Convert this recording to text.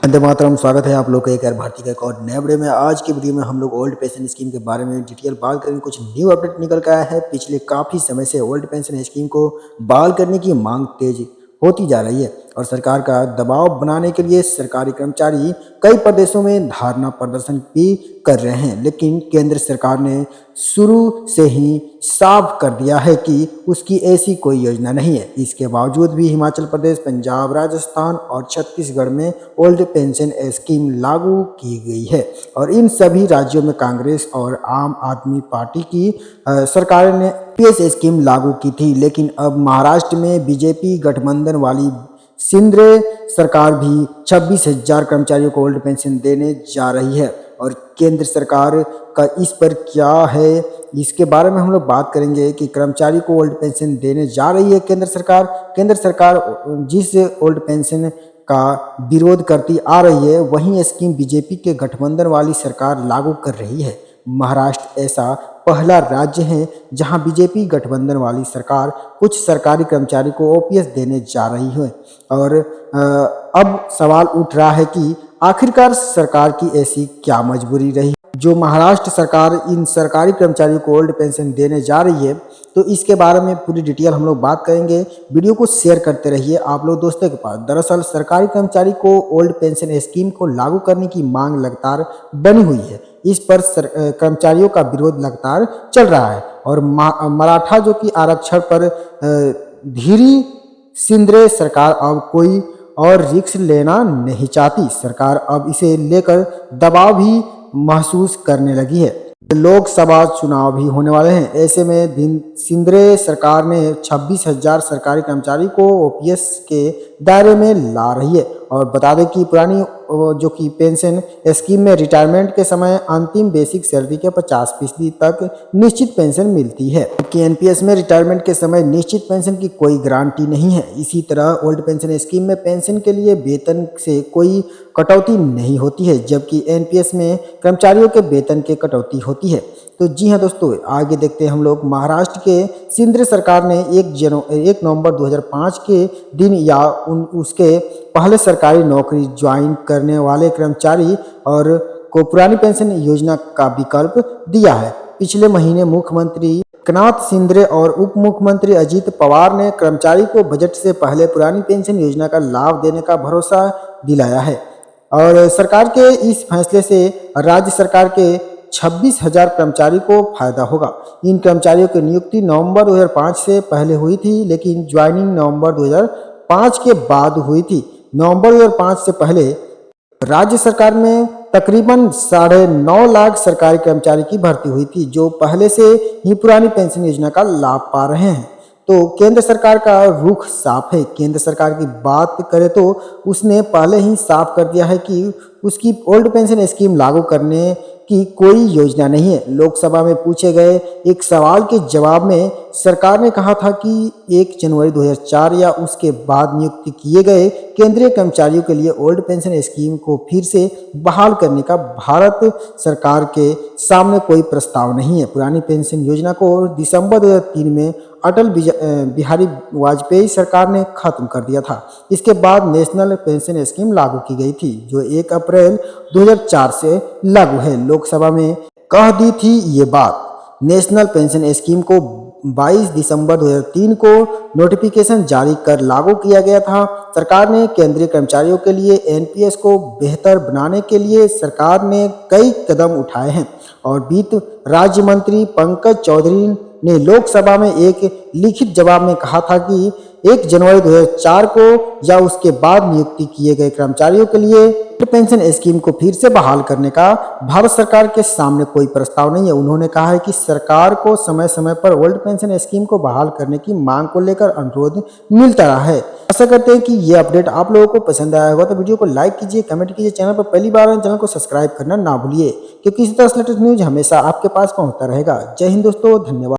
वंदे मातरम। स्वागत है आप लोग का एक बार भारतीय का एक और नए वीडियो में। आज की वीडियो में हम लोग ओल्ड पेंशन स्कीम के बारे में डिटेल बात करेंगे। कुछ न्यू अपडेट निकल के आया है। पिछले काफ़ी समय से ओल्ड पेंशन स्कीम को बहाल करने की मांग तेज होती जा रही है और सरकार का दबाव बनाने के लिए सरकारी कर्मचारी कई प्रदेशों में धरना प्रदर्शन भी कर रहे हैं। लेकिन केंद्र सरकार ने शुरू से ही साफ कर दिया है कि उसकी ऐसी कोई योजना नहीं है। इसके बावजूद भी हिमाचल प्रदेश, पंजाब, राजस्थान और छत्तीसगढ़ में ओल्ड पेंशन स्कीम लागू की गई है और इन सभी राज्यों में कांग्रेस और आम आदमी पार्टी की सरकार ने पीएस स्कीम लागू की थी। लेकिन अब महाराष्ट्र में बीजेपी गठबंधन वाली शिंदे सरकार भी 26,000 कर्मचारियों को ओल्ड पेंशन देने जा रही है और केंद्र सरकार का इस पर क्या है, इसके बारे में हम लोग बात करेंगे कि कर्मचारी को ओल्ड पेंशन देने जा रही है केंद्र सरकार। केंद्र सरकार जिस ओल्ड पेंशन का विरोध करती आ रही है वहीं स्कीम बीजेपी के गठबंधन वाली सरकार लागू कर रही है। महाराष्ट्र ऐसा पहला राज्य है जहां बीजेपी गठबंधन वाली सरकार कुछ सरकारी कर्मचारी को ओपीएस देने जा रही है और अब सवाल उठ रहा है कि आखिरकार सरकार की ऐसी क्या मजबूरी रही जो महाराष्ट्र सरकार इन सरकारी कर्मचारियों को ओल्ड पेंशन देने जा रही है। तो इसके बारे में पूरी डिटेल हम लोग बात करेंगे। वीडियो को शेयर करते रहिए आप लोग दोस्तों के पास। दरअसल सरकारी कर्मचारी को ओल्ड पेंशन स्कीम को लागू करने की मांग लगातार बनी हुई है। इस पर कर्मचारियों का विरोध लगातार चल रहा है और मराठा जो कि आरक्षण पर धीरी शिंदे सरकार अब कोई और रिस्क लेना नहीं चाहती। सरकार अब इसे लेकर दबाव भी महसूस करने लगी है। लोकसभा चुनाव भी होने वाले हैं। ऐसे में शिंदे सरकार ने 26,000 सरकारी कर्मचारी को ओपीएस के दायरे में ला रही है और बता दें कि पुरानी जो कि पेंशन स्कीम में रिटायरमेंट के समय अंतिम बेसिक सैलरी के 50% तक निश्चित पेंशन मिलती है कि एनपीएस में रिटायरमेंट के समय निश्चित पेंशन की कोई गारंटी नहीं है। इसी तरह ओल्ड पेंशन स्कीम में पेंशन के लिए वेतन से कोई कटौती नहीं होती है जबकि एनपीएस में कर्मचारियों के वेतन के कटौती होती है। तो जी हाँ दोस्तों, आगे देखते हैं हम लोग। महाराष्ट्र के शिंदे सरकार ने 1 नवंबर 2005 के दिन या उसके पहले सरकारी नौकरी ज्वाइन करने वाले कर्मचारी और को पुरानी पेंशन योजना का विकल्प दिया है। पिछले महीने मुख्यमंत्री एकनाथ शिंदे और उप मुख्यमंत्री अजित पवार ने कर्मचारी को बजट से पहले पुरानी पेंशन योजना का लाभ देने का भरोसा दिलाया है और सरकार के इस फैसले से राज्य सरकार के 26,000 कर्मचारी को फायदा होगा। इन कर्मचारियों की नियुक्ति नवंबर 2005 से पहले हुई थी लेकिन ज्वाइनिंग नवंबर 2005 के बाद हुई थी। नवंबर 2005 से पहले राज्य सरकार में तकरीबन 9.5 लाख सरकारी कर्मचारी की भर्ती हुई थी जो पहले से ही पुरानी पेंशन योजना का लाभ पा रहे हैं। तो केंद्र सरकार का रुख साफ है। केंद्र सरकार की बात करें तो उसने पहले ही साफ कर दिया है कि उसकी ओल्ड पेंशन स्कीम लागू करने की कोई योजना नहीं है। लोकसभा में पूछे गए एक सवाल के जवाब में सरकार ने कहा था कि 1 जनवरी 2004 या उसके बाद नियुक्त किए गए केंद्रीय कर्मचारियों के लिए ओल्ड पेंशन स्कीम को फिर से बहाल करने का भारत सरकार के सामने कोई प्रस्ताव नहीं है। पुरानी पेंशन योजना को दिसंबर 2003 में अटल बिहारी वाजपेयी सरकार ने खत्म कर दिया था। इसके बाद नेशनल पेंशन स्कीम लागू की गई थी जो 1 अप्रैल 2004 से लागू है। लोकसभा में कह दी थी ये बात। नेशनल पेंशन स्कीम को 22 दिसंबर 2003 को नोटिफिकेशन जारी कर लागू किया गया था। सरकार ने केंद्रीय कर्मचारियों के लिए एनपीएस को बेहतर बनाने के लिए सरकार ने कई कदम उठाए हैं और वित्त राज्य मंत्री पंकज चौधरी ने लोकसभा में एक लिखित जवाब में कहा था कि 1 जनवरी 2004 को या उसके बाद नियुक्ति किए गए कर्मचारियों के लिए पेंशन स्कीम को फिर से बहाल करने का भारत सरकार के सामने कोई प्रस्ताव नहीं है। उन्होंने कहा है कि सरकार को समय समय पर ओल्ड पेंशन स्कीम को बहाल करने की मांग को लेकर अनुरोध मिलता रहा है। आशा करते हैं कि ये अपडेट आप लोगों को पसंद आया होगा। तो वीडियो को लाइक कीजिए, कमेंट कीजिए, चैनल पर पहली बार चैनल को सब्सक्राइब करना ना भूलिए क्योंकि इसी तरह से लेटेस्ट न्यूज हमेशा आपके पास पहुंचता रहेगा। जय हिंद दोस्तों, धन्यवाद।